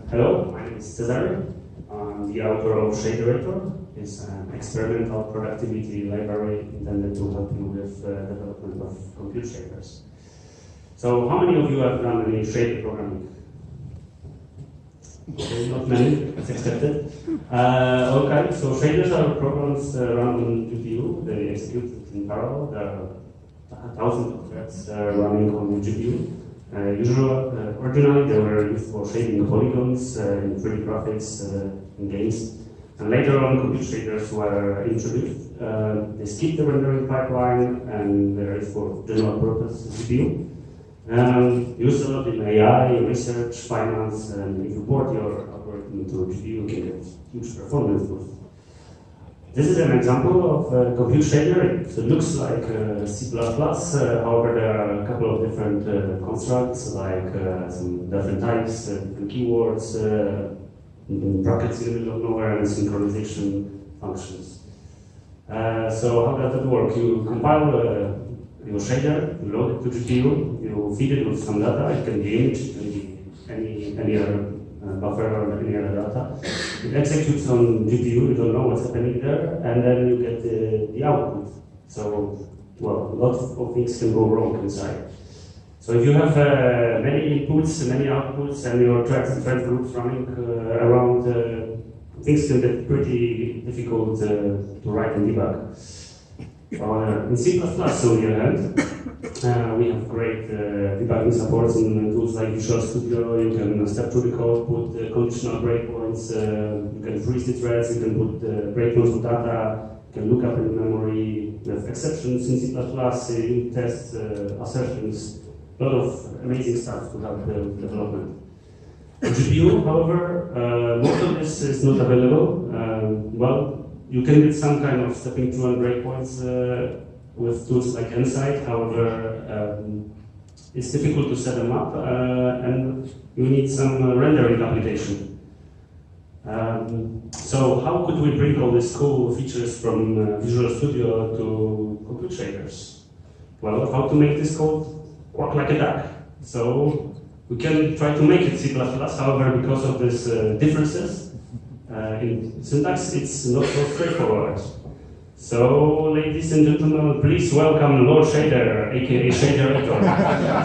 Hello, my name is Cezary. I'm the author of Shaderator. It's an experimental productivity library intended to help you with development of computer shaders. So, how many of you have done any shader programming? Okay, not many, that's expected. Okay, so shaders are programs run on GPU. They execute it in parallel. There are thousands of threads running on the GPU. Originally, they were used for shading polygons in 3D graphics in games. And later on, computer shaders were introduced. They skip the rendering pipeline and they're used for general purpose GPU. Used a lot in AI, research, finance, and if you port your algorithm to GPU, you can get huge performance boost. This is an example of a compute shader. It looks like C++, however there are a couple of different constructs, like some different types, different keywords, brackets in the middle of nowhere, and synchronization functions. So how does that work? You compile your shader, you load it to GPU, you feed it with some data. It can be image, it can be any other buffer or any other data. It executes on GPU, you don't know what's happening there, and then you get the output. So, well, a lot of things can go wrong inside. So if you have many inputs, many outputs, and your thread groups running around, things can get pretty difficult to write and debug. In C++, on the other hand, we have great debugging supports in tools like Visual Studio. You can step through the code, put conditional breakpoints, you can freeze the threads, you can put breakpoints for data, you can look up in memory. We have exceptions in C++, unit tests, assertions, a lot of amazing stuff to help the development. On GPU, however, most of this is not available. Well, you can get some kind of stepping through and breakpoints with tools like Nsight. However, it's difficult to set them up, and you need some rendering application. So how could we bring all these cool features from Visual Studio to compute shaders? Well, how to make this code work like a duck. So we can try to make it C++, however, because of these differences in syntax, it's not so straightforward. So, ladies and gentlemen, please welcome Lord Shader, aka Shaderator.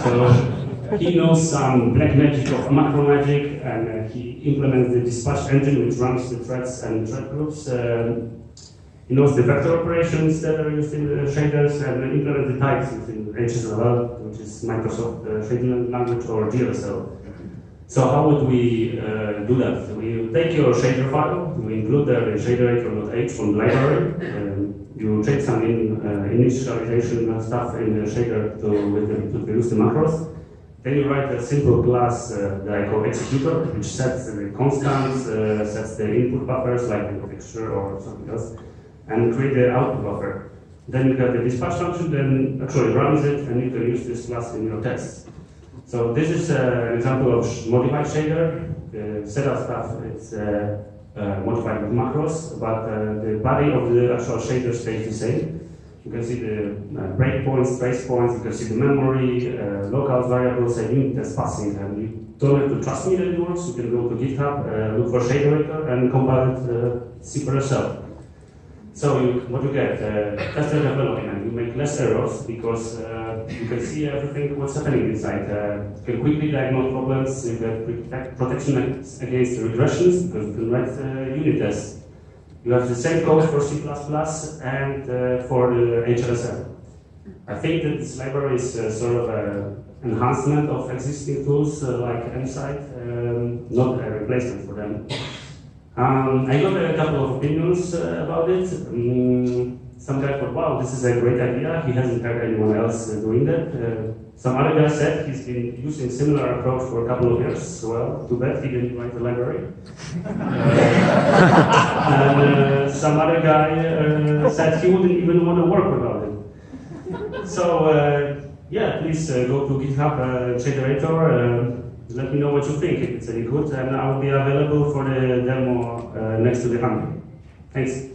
So, he knows some black magic of macro magic, and he implements the dispatch engine which runs the threads and thread groups. He knows the vector operations that are used in the shaders, and implements the types within HSLL, which is Microsoft shading language, or GLSL. So how would we do that? We take your shader file, we include the shaderator.h from the library, you check some initialization stuff in the shader to use the macros. Then you write a simple class that I call executor, which sets the constants, sets the input buffers like the texture or something else, and create the output buffer. Then you have the dispatch function, then actually runs it, and you can use this class in your tests. So this is an example of modified shader. The setup stuff is modified with macros, but the body of the actual shader stays the same. You can see the breakpoints, trace points, you can see the memory, local variables, and unit test passing. And you don't have to trust me that it works. You can go to GitHub, look for Shaderator, and compile it, see for yourself. So what you get, faster development. You make less errors because you can see everything what's happening inside. You can quickly diagnose problems. You get protection against regressions because you can write unit tests. You have the same code for C++ and for the HLSL. I think that this library is sort of an enhancement of existing tools like Nsight, not a replacement for them. I got a couple of opinions about it. Some guy thought, wow, this is a great idea. He hasn't heard anyone else doing that. Some other guy said he's been using similar approach for a couple of years. Well, too bad he didn't write the library. And some other guy said he wouldn't even want to work without it. So, yeah, please go to GitHub, Shaderator. Let me know what you think, if it's any good, and I'll be available for the demo next to the Hungry. Thanks.